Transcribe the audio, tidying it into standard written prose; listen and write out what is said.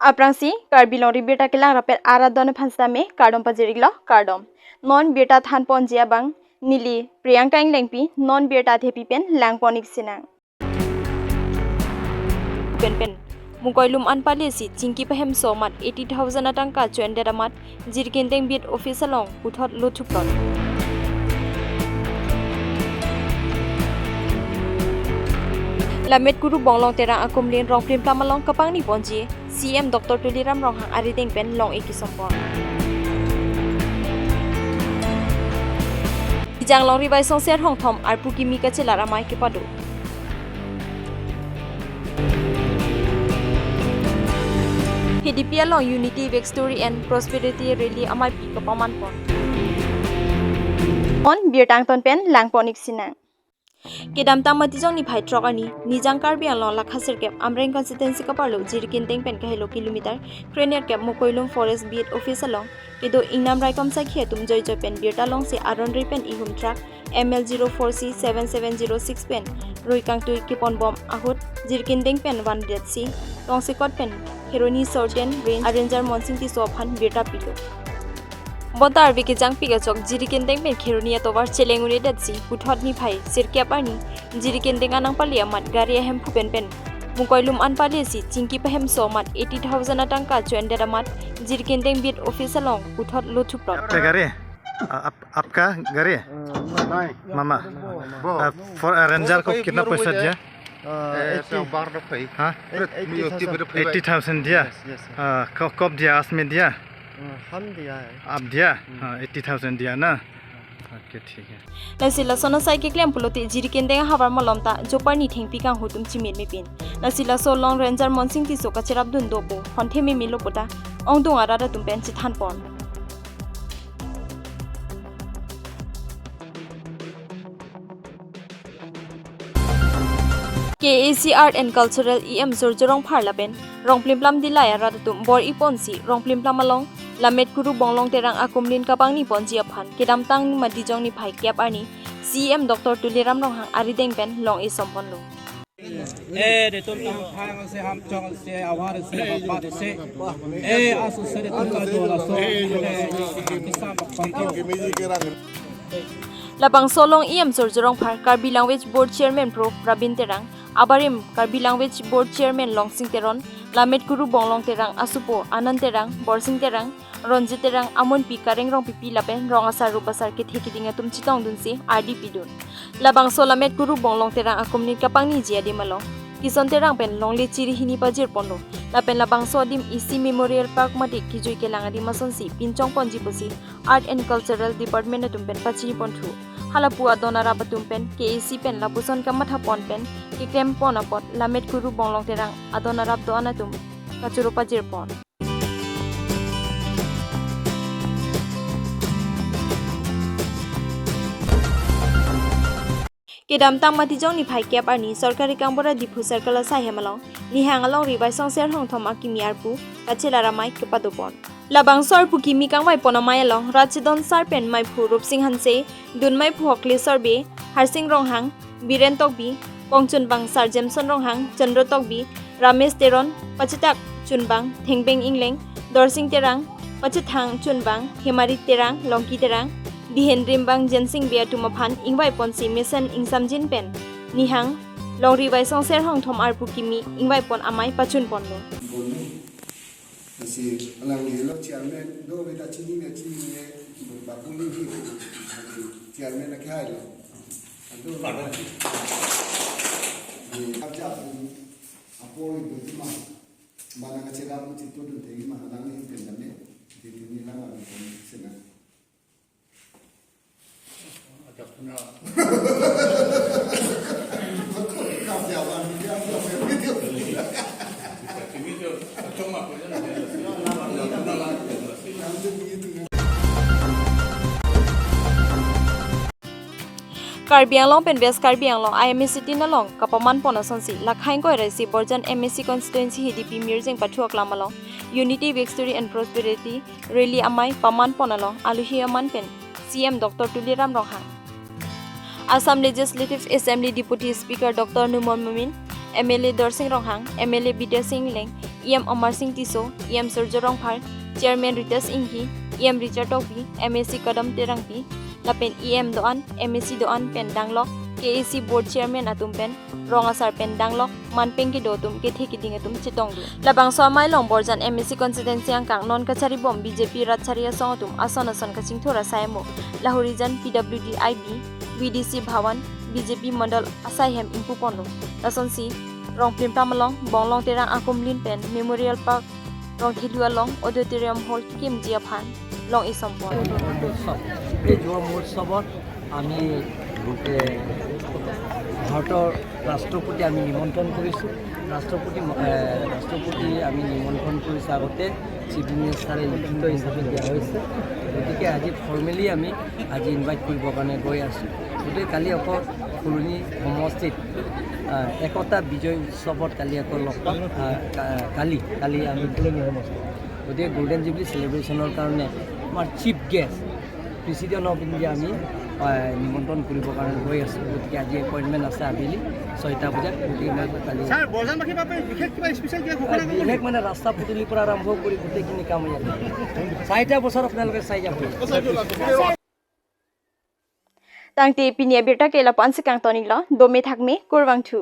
Aprangsi Karbi Longri Abirta kilang rapet aradon phansame kardom pajiriglo kardom non birta than ponjia bang nili priyanka inglengpi non birta thepi pen langponik sinang pen mukoilum anpali si chingki pahem somat 80,000 atangka chuenderamat jirkindeng bit office along puthot luthupton Lamet guru bonglong terang akumlin rong plim plamalong kapang ni ponji CM Dr. Tuliram rong hang arideng pen long ekisompon Jang long ribai song ser hong thom arpu kimi ka chela ramai ke padu HDP long Unity Victory and Prosperity Rally amai pi ka paman pon on birtang ton pen langponik sinang Kedam tang matijong ni phai trok ani nijang Karbi along la khasir kep amreng constituency ka parlo jirkin teng pen ka helo kilometer kreniat kep mokoilum forest beat office along kedo ingnam raikom sa khie tum joy joy pen birta long se aron ri pen ihum track ML04C 7706 pen roikang tu kipon bom ahut jirkin teng pen 100C tong se kot pen heroni certain range arranger monsing ti so phan birta pilo Botar wiki jang pigachok jirikin deng pen kheronia tobar chelenguni datsi puthot ni phai sirkya pani jirikin deng anang pali amat gari hem phupen pen mukoilum anpali si chingki pahem somat 80,000 atangka chuendera mat jirikin deng bit office along puthot lothuprot गाड़ी आपका गाड़ी मामा for ranger को कितना पैसा दिया 80,000 दिया कब दिया आज में दिया हम दिया है आप दिया 80,000 दिया ना ओके ठीक है Nasila sona sai ke klem puloti jiriken deng habar malomta joparni thengpi kang hutum chimet me pin nasila so long ranger monsing ti so ka cherap dun dopo honthe me milo pota ong dong ara tum pen chi than pon KAC Art and Cultural EM Zorjorong Parlaben Rong Plimplam Dilaya Radatum Bor Iponsi Rong Plimplam Along Lamet Guru Bonglong Terang Akumlin Kapang ni Ponji Aphan Kedam Tang ni Madijong ni Phai Kyap Ani CM Dr. Tuliram Rong Hang Arideng Pen Long E Sompon Lo de tum tam phang se ham chong se awar se ba de se asu se de tum ka do la so kisam pang Labang Solong EM Zorjorong Par Karbi Language Board Chairman Pro Pravin Terang Abarim Karbi Language Board Chairman Longsing Teron Lamet Guru Bonglong Terang Asupo Anand Terang Borsing Terang Ronjit Terang Amon Pi Kareng Rong Pipi Lapen Rong Asar Rupasar Ke Thekidinga Tum Chitong Dunsi RDP Dun Labang Solamet Guru Bonglong Terang Akumni Kapang ni Jia de Malong Kison Terang Pen Longle Chiri Hini Pajir Pondo Lapen Labang Sodim Isi Memorial Park Madik Kijui Kelangadi Masonsi Pinchong Ponji Pusi Art and Cultural Department Tumpen Pachini Ponthu Halapua Donara Batumpen, KAC Pen, Lapuson Kamatha Pon Pen, Kikem Ponapot, Lamet Guru Bonglong Terang, Adonarab Doanatum, Kachurupa Jirpon. Kedam tang matijong ni phai kyap ani sarkari kangbora dipu circle sa hemalong ni hangalong ribai song ser hong thom akimi arpu kachela ramai kepadopon labang sor pukimi kangwai ponamai along rachidon sarpen mai phu rupsing hanse dunmai phu hokle sorbe harsing ronghang biren tokbi pongchun bang sar jamson ronghang chandro tokbi ramesh teron pachitak chunbang thengbeng ingleng dorsing terang pachithang chunbang hemari terang longki terang Dihen rimbang jensing bia tumaphan ingbai ponsi mission ingsamjin pen nihang longri bai song ser hong thom arpu kimi ingbai pon amai pachun pon lo si alang ni lo chairman do beta chini me ba puni hi chairman la khai lo ando ni abja apo ni ma mana ka chela mu chitu du te ma lang ni pen dane di ni la ma sena Karbi Anglong pen bes Karbi Anglong IMC tin along kapaman pona sonsi lakhain koi resi borjan MSC constituency HDP mirjeng pathuak lamalong Unity Victory and Prosperity Rally amai paman ponalong aluhi aman pen CM Dr. Tuliram Rohang Assam Legislative Assembly Deputy Speaker Dr. Numon Mumin MLA Dorsing Ronghang, MLA Bidya Singh Leng, EM Amar Singh Tiso, EM Surjo Rongphar, Chairman Ritas Inghi, EM Richard Topi, MSc Kadam Terangpi, Lapen EM Doan, MSc Doan Pen Danglok, KAC Board Chairman Atum Pen, Rongasar Pen Danglok, Manpeng Ki Dotum, Kethi Kiding Atum Chitongdu. Labang Somai Long Borjan MSc Constituency Angkang Non Kachari Bom BJP Ratcharia Songatum, Ason Kaching Thora Saimo, Lahorijan PWD IB, VDC Bhawan, BJP Mandal Asaihem Impu Pondo, Lasonsi, Rong Plim Tamalong, Bonglong Terang Akum Lin Pen, Memorial Park, Rong Hilua Long, Auditorium Hall, Kim Jiaphan, Long Isampon. এই যুৱ মহোৎসৱত আমি ভাৰতৰ ৰাষ্ট্ৰপতি আমি নিমন্ত্ৰণ কৰিছোঁ ৰাষ্ট্ৰপতি আমি নিমন্ত্ৰণ কৰিছোঁ আগতে চিফ মিনিষ্টাৰে লিখিত হিচাপে দিয়া হৈছে গতিকে আজি ফৰ্মেলি আমি আজি ইনভাইট কৰিবৰ কাৰণে গৈ আছোঁ গতিকে কালি আকৌ ফুলনি সমষ্টিত একতা বিজয় উৎসৱত কালি আকৌ লগ পাম কালি আমি ফুলনি সমষ্টিত গতিকে গোল্ডেন জুবলি চেলিব্ৰেশ্যনৰ কাৰণে আমাৰ chief guest president of India আমি নিমন্ত্ৰণ কৰিবৰ কাৰণে গৈ আছোঁ গতিকে আজি এপইণ্টমেণ্ট আছে আবেলি 6টা বজাত গতিকে মই কালি বিশেষ মানে ৰাস্তা পদূলিৰ পৰা আৰম্ভ কৰি গোটেইখিনি কাম ইয়াত 4টা বছৰ আপোনালোকে চাই যাব Tangti Pinia Birta Kela Pansikang Tonila, Dome Thakme, Kurwang Thu.